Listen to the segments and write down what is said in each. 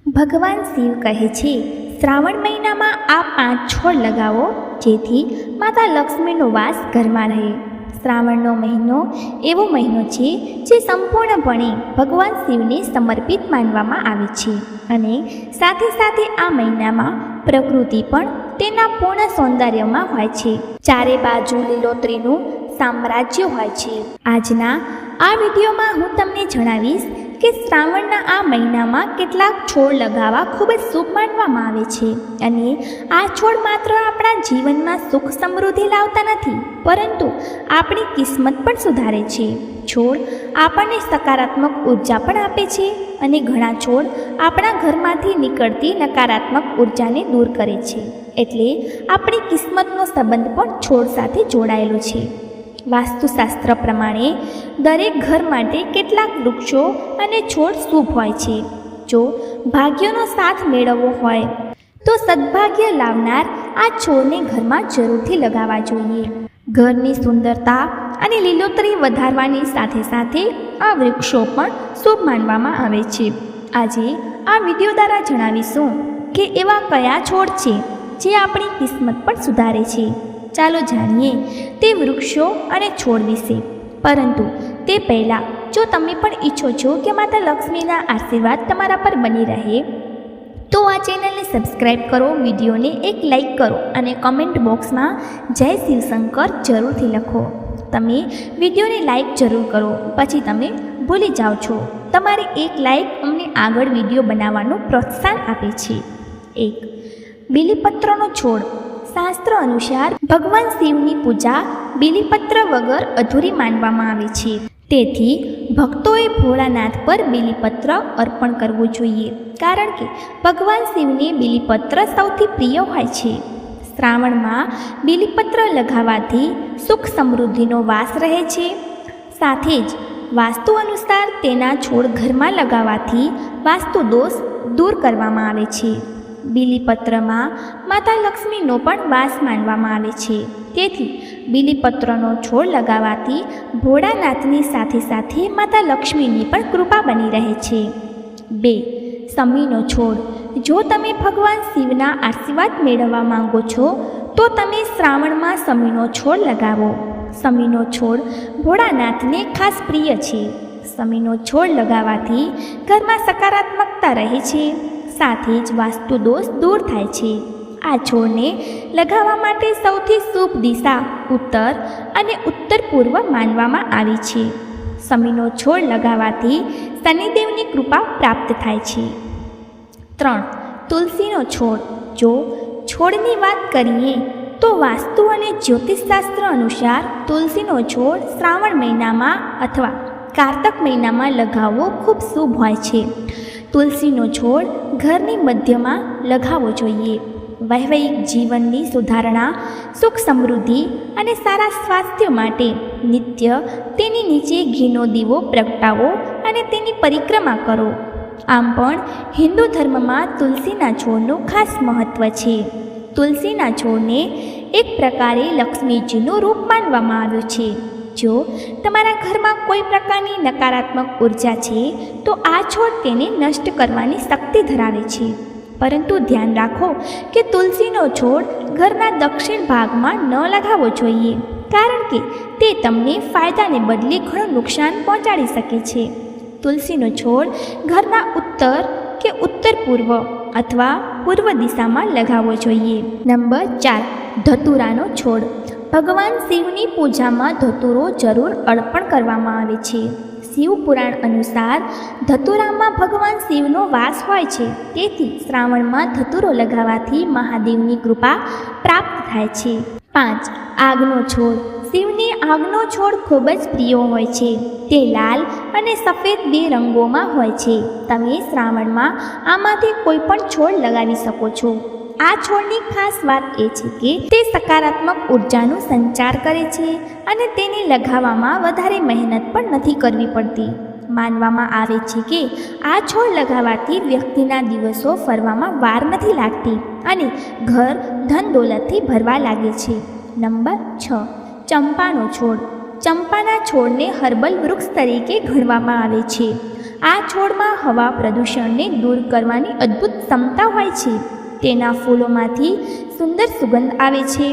ભગવાન શિવ કહે છે, શ્રાવણ મહિનામાં આ 5 છોડ લગાવો જેથી માતા લક્ષ્મીનો વાસ ઘરમાં રહે. શ્રાવણનો મહિનો એવો મહિનો છે જે સંપૂર્ણપણે ભગવાન શિવને સમર્પિત માનવામાં આવે છે અને સાથે સાથે આ મહિનામાં પ્રકૃતિ પણ તેના પૂર્ણ સૌંદર્યમાં હોય છે. ચારે બાજુ લીલોતરીનું સામ્રાજ્ય હોય છે. આજના આ વિડીયોમાં હું તમને જણાવીશ કે શ્રાવણના આ મહિનામાં કેટલાક છોડ લગાવવા ખૂબ જ શુભ માનવામાં આવે છે અને આ છોડ માત્ર આપણા જીવનમાં સુખ સમૃદ્ધિ લાવતા નથી, પરંતુ આપણી કિસ્મત પણ સુધારે છે. છોડ આપણને સકારાત્મક ઉર્જા પણ આપે છે અને ઘણા છોડ આપણા ઘરમાંથી નીકળતી નકારાત્મક ઉર્જાને દૂર કરે છે. એટલે આપણી કિસ્મતનો સંબંધ પણ છોડ સાથે જોડાયેલો છે. વાસ્તુશાસ્ત્ર પ્રમાણે દરેક ઘર માટે કેટલાક વૃક્ષો અને છોડ શુભ હોય છે. જો ભાગ્યનો સાથ મેળવવો હોય તો સદભાગ્ય લાવનાર આ છોડને ઘરમાં જરૂરથી લગાવવા જોઈએ. ઘરની સુંદરતા અને લીલોતરી વધારવાની સાથે સાથે આ વૃક્ષો પણ શુભ માનવામાં આવે છે. આજે આ વિડીયો દ્વારા જણાવીશું કે એવા કયા છોડ છે જે આપણી કિસ્મત પણ સુધારે છે. ચાલો જાણીએ તે વૃક્ષો અને છોડ વિશે. પરંતુ તે પહેલાં જો તમે પણ ઈચ્છો છો કે માતા લક્ષ્મીના આશીર્વાદ તમારા પર બની રહે તો આ ચેનલને સબસ્ક્રાઈબ કરો, વિડીયોને એક લાઈક કરો અને કમેન્ટ બોક્સમાં જય શિવશંકર જરૂરથી લખો. તમે વિડીયોને લાઈક જરૂર કરો, પછી તમે ભૂલી જાઓ છો. તમારી એક લાઈક અમને આગળ વિડીયો બનાવવાનું પ્રોત્સાહન આપે છે. 1. બીલીપત્રનો છોડ. શાસ્ત્ર અનુસાર ભગવાન શિવની પૂજા બીલીપત્ર વગર અધૂરી માનવામાં આવે છે. તેથી ભક્તોએ ભોળાનાથ પર બીલીપત્ર અર્પણ કરવું જોઈએ, કારણ કે ભગવાન શિવને બીલીપત્ર સૌથી પ્રિય હોય છે. શ્રાવણમાં બીલીપત્ર લગાવવાથી સુખ સમૃદ્ધિનો વાસ રહે છે. સાથે જ વાસ્તુ અનુસાર તેના છોડ ઘરમાં લગાવવાથી વાસ્તુ દોષ દૂર કરવામાં આવે છે. બીલીપત્રમાં માતા લક્ષ્મીનો પણ વાસ માનવામાં આવે છે. તેથી બીલીપત્રનો છોડ લગાવવાથી ભોળાનાથની સાથે સાથે માતા લક્ષ્મીની પણ કૃપા બની રહે છે. 2. શમીનો છોડ. જો તમે ભગવાન શિવના આશીર્વાદ મેળવવા માંગો છો તો તમે શ્રાવણમાં શમીનો છોડ લગાવો. શમીનો છોડ ભોળાનાથને ખાસ પ્રિય છે. શમીનો છોડ લગાવવાથી ઘરમાં સકારાત્મકતા રહે છે. સાથે જ વાસ્તુ દોષ દૂર થાય છે. આ છોડને લગાવવા માટે સૌથી શુભ દિશા ઉત્તર અને ઉત્તર પૂર્વ માનવામાં આવી છે. શમીનો છોડ લગાવવાથી શનિદેવની કૃપા પ્રાપ્ત થાય છે. 3. તુલસીનો છોડ. જો છોડની વાત કરીએ તો વાસ્તુ અને જ્યોતિષશાસ્ત્ર અનુસાર તુલસીનો છોડ શ્રાવણ મહિનામાં અથવા કારતક મહિનામાં લગાવવો ખૂબ શુભ હોય છે. તુલસીનો છોડ ઘરની મધ્યમાં લગાવવો જોઈએ. વૈવાહિક જીવનની સુધારણા, સુખ સમૃદ્ધિ અને સારા સ્વાસ્થ્ય માટે નિત્ય તેની નીચે ઘીનો દીવો પ્રગટાવો અને તેની પરિક્રમા કરો. આમ પણ હિન્દુ ધર્મમાં તુલસીના છોડનું ખાસ મહત્ત્વ છે. તુલસીના છોડને એક પ્રકારે લક્ષ્મીજીનું રૂપ માનવામાં આવ્યું છે. જો તમારા ઘરમાં કોઈ પ્રકારની નકારાત્મક ઉર્જા છે તો આ છોડ તેને નષ્ટ કરવાની શક્તિ ધરાવે છે. પરંતુ ધ્યાન રાખો કે તુલસીનો છોડ ઘરના દક્ષિણ ભાગમાં ન લગાવવો જોઈએ, કારણ કે તે તમને ફાયદાને બદલે ઘણું નુકસાન પહોંચાડી શકે છે. તુલસીનો છોડ ઘરના ઉત્તર કે ઉત્તર પૂર્વ અથવા પૂર્વ દિશામાં લગાવવો જોઈએ. નંબર 4. ધતુરાનો છોડ. ભગવાન શિવની પૂજામાં ધતુરો જરૂર અર્પણ કરવામાં આવે છે. શિવ પુરાણ અનુસાર ધતુરામાં ભગવાન શિવનો વાસ હોય છે. તેથી શ્રાવણમાં ધતુરો લગાવવાથી મહાદેવની કૃપા પ્રાપ્ત થાય છે. 5. આગનો છોડ. શિવને આગનો છોડ ખૂબ જ પ્રિય હોય છે. તે લાલ અને સફેદ 2 રંગોમાં હોય છે. તમે શ્રાવણમાં આમાંથી કોઈ પણ છોડ લગાવી શકો છો. આ છોડની ખાસ વાત એ છે કે તે સકારાત્મક ઉર્જાનો સંચાર કરે છે અને તેને લગાવવામાં વધારે મહેનત પણ નથી કરવી પડતી. માનવામાં આવે છે કે આ છોડ લગાવવાથી વ્યક્તિના દિવસો ફરવામાં વાર નથી લાગતી અને ઘર ધન દોલતથી ભરવા લાગે છે. નંબર 6. ચંપાનો છોડ. ચંપાના છોડને હર્બલ વૃક્ષ તરીકે ગણવામાં આવે છે. આ છોડમાં હવા પ્રદૂષણને દૂર કરવાની અદ્ભુત ક્ષમતા હોય છે. તેના ફૂલોમાંથી સુંદર સુગંધ આવે છે.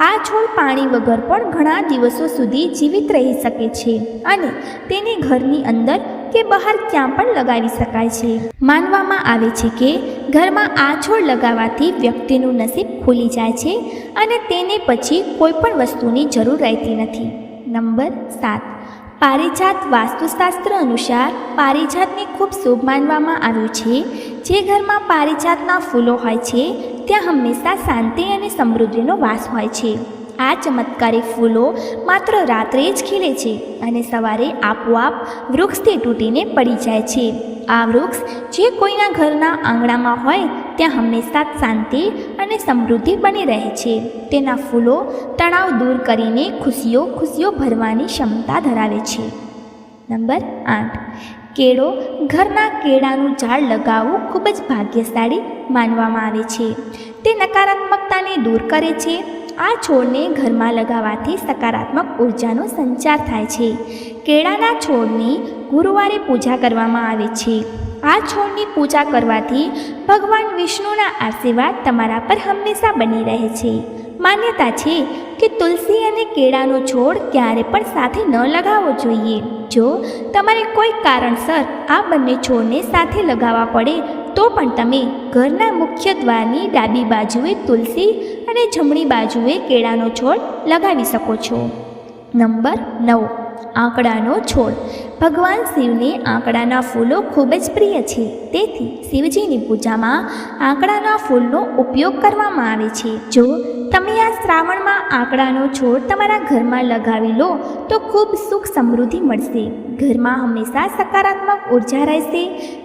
આ છોડ પાણી વગર પણ ઘણા દિવસો સુધી જીવિત રહી શકે છે અને તેને ઘરની અંદર કે બહાર ક્યાં પણ લગાવી શકાય છે. માનવામાં આવે છે કે ઘરમાં આ છોડ લગાવવાથી વ્યક્તિનું નસીબ ખુલી જાય છે અને તેને પછી કોઈ પણ વસ્તુની જરૂર રહેતી નથી. નંબર 7. પારિજાત. વાસ્તુશાસ્ત્ર અનુસાર પારિજાતને ખૂબ શુભ માનવામાં આવ્યું છે. જે ઘરમાં પારિજાતના ફૂલો હોય છે ત્યાં હંમેશા શાંતિ અને સમૃદ્ધિનો વાસ હોય છે. આ ચમત્કારિક ફૂલો માત્ર રાત્રે જ ખીલે છે અને સવારે આપોઆપ વૃક્ષથી તૂટીને પડી જાય છે. આ વૃક્ષ જે કોઈના ઘરના આંગણામાં હોય ત્યાં હંમેશા શાંતિ અને સમૃદ્ધિ બની રહે છે. તેના ફૂલો તણાવ દૂર કરીને ખુશીઓ ભરવાની ક્ષમતા ધરાવે છે. નંબર 8. કેળો. ઘરના કેળાનું ઝાડ લગાવવું ખૂબ જ ભાગ્યશાળી માનવામાં આવે છે. તે નકારાત્મકતાને દૂર કરે છે. આ છોડને ઘરમાં લગાવવાથી સકારાત્મક ઉર્જાનો સંચાર થાય છે. કેળાના છોડની ગુરુવારે પૂજા કરવામાં આવે છે. આ છોડની પૂજા કરવાથી ભગવાન વિષ્ણુના આશીર્વાદ તમારા પર હંમેશા બની રહે છે. માન્યતા છે કે તુલસી અને કેળાનો છોડ ક્યારે પણ સાથે ન લગાવવો જોઈએ. જો તમારે કોઈ કારણસર આ બંને છોડને સાથે લગાવવા પડે તો પણ તમે ઘરના મુખ્ય દ્વારની ડાબી બાજુએ તુલસી અને જમણી બાજુએ કેળાનો છોડ લગાવી શકો છો. નંબર 9. આંકડાનો છોડ. ભગવાન શિવને આંકડાના ફૂલો ખૂબ જ પ્રિય છે. તેથી શિવજીની પૂજામાં આંકડાના ફૂલનો ઉપયોગ કરવામાં આવે છે. જો તમે આ શ્રાવણમાં આંકડાનો છોડ તમારા ઘરમાં લગાવી લો તો ખૂબ સુખ સમૃદ્ધિ મળશે. ઘરમાં હંમેશા સકારાત્મક ઉર્જા રહેશે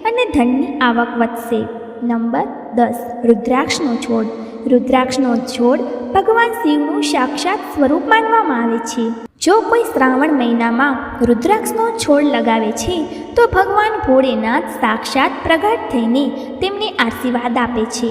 અને ધનની આવક વધશે. નંબર 10. રુદ્રાક્ષનો છોડ. રુદ્રાક્ષનો છોડ ભગવાન શિવનું સાક્ષાત સ્વરૂપ માનવામાં આવે છે. જો કોઈ શ્રાવણ મહિનામાં રુદ્રાક્ષનો છોડ લગાવે છે તો ભગવાન ભોળેનાથ સાક્ષાત પ્રગટ થઈને તેમને આશીર્વાદ આપે છે.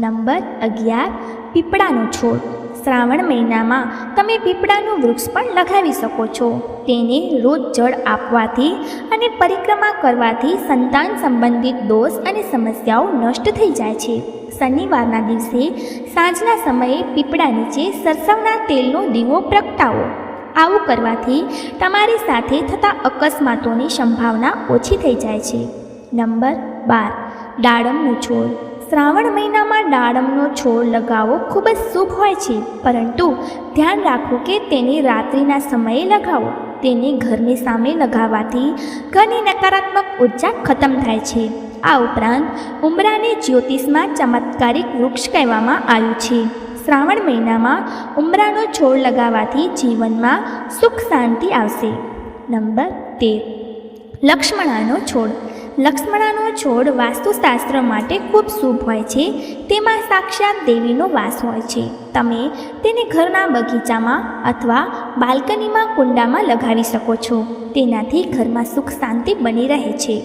નંબર 11. પીપળાનો છોડ. શ્રાવણ મહિનામાં તમે પીપળાનું વૃક્ષ પણ લગાવી શકો છો. તેને રોજ જળ આપવાથી અને પરિક્રમા કરવાથી સંતાન સંબંધિત દોષ અને સમસ્યાઓ નષ્ટ થઈ જાય છે. શનિવારના દિવસે સાંજના સમયે પીપળા નીચે સરસવના તેલનો દીવો પ્રગટાવો. આવું કરવાથી તમારી સાથે થતા અકસ્માતોની સંભાવના ઓછી થઈ જાય છે. નંબર 12. દાડમનો છોડ. શ્રાવણ મહિનામાં દાડમનો છોડ લગાવવો ખૂબ જ શુભ હોય છે, પરંતુ ધ્યાન રાખો કે તેને રાત્રિના સમયે લગાવો. તેને ઘરની સામે લગાવવાથી ઘરની નકારાત્મક ઉર્જા ખતમ થાય છે. આ ઉપરાંત ઉંબરાને જ્યોતિષમાં ચમત્કારિક વૃક્ષ કહેવામાં આવ્યું છે. શ્રાવણ મહિનામાં ઉંબરાનો છોડ લગાવવાથી જીવનમાં સુખ શાંતિ આવશે. નંબર 13. લક્ષ્મણાનો છોડ. લક્ષ્મણાનો છોડ વાસ્તુશાસ્ત્ર માટે ખૂબ શુભ હોય છે. તેમાં સાક્ષાત દેવીનો વાસ હોય છે. તમે તેને ઘરના બગીચામાં અથવા બાલ્કનીમાં કુંડામાં લગાવી શકો છો. તેનાથી ઘરમાં સુખ શાંતિ બની રહે છે.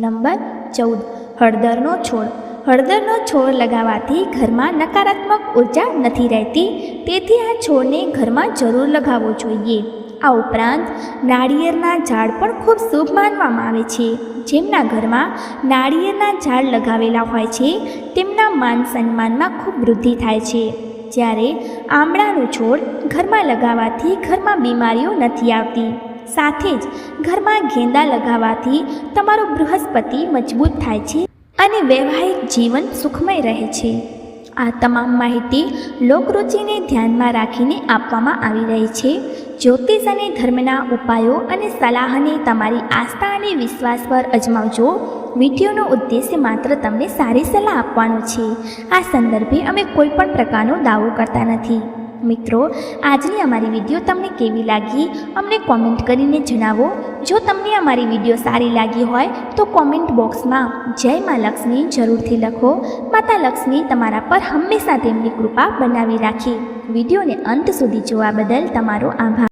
નંબર 14. હળદરનો છોડ. હળદરનો છોડ લગાવવાથી ઘરમાં નકારાત્મક ઉર્જા નથી રહેતી, તેથી આ છોડને ઘરમાં જરૂર લગાવવો જોઈએ. આ ઉપરાંત નાળિયેરના ઝાડ પણ ખૂબ શુભ માનવામાં આવે છે. જેમના ઘરમાં નાળિયેરના ઝાડ લગાવેલા હોય છે તેમના માન સન્માનમાં ખૂબ વૃદ્ધિ થાય છે. જ્યારે આંબળાનો છોડ ઘરમાં લગાવવાથી ઘરમાં બીમારીઓ નથી આવતી. સાથે જ ઘરમાં ગેંદા લગાવવાથી તમારો બૃહસ્પતિ મજબૂત થાય છે અને વૈવાહિક જીવન સુખમય રહે છે. આ તમામ માહિતી લોકરુચિને ધ્યાનમાં રાખીને આપવામાં આવી રહી છે. જ્યોતિષ અને ધર્મના ઉપાયો અને સલાહને તમારી આસ્થા અને વિશ્વાસ પર અજમાવજો. વિડીયોનો ઉદ્દેશ્ય માત્ર તમને સારી સલાહ આપવાનો છે. આ સંદર્ભે અમે કોઈ પણ પ્રકારનો દાવો કરતા નથી. મિત્રો, આજની અમારી વિડીયો તમને કેવી લાગી અમને કોમેન્ટ કરીને જણાવો. જો તમને અમારી વિડીયો સારી લાગી હોય તો કોમેન્ટ બોક્સમાં જય મા લક્ષ્મી જરૂરથી લખો. માતા લક્ષ્મી તમારા પર હંમેશા તેમની કૃપા બનાવી રાખે. વિડીયોને અંત સુધી જોવા બદલ તમારો આભાર.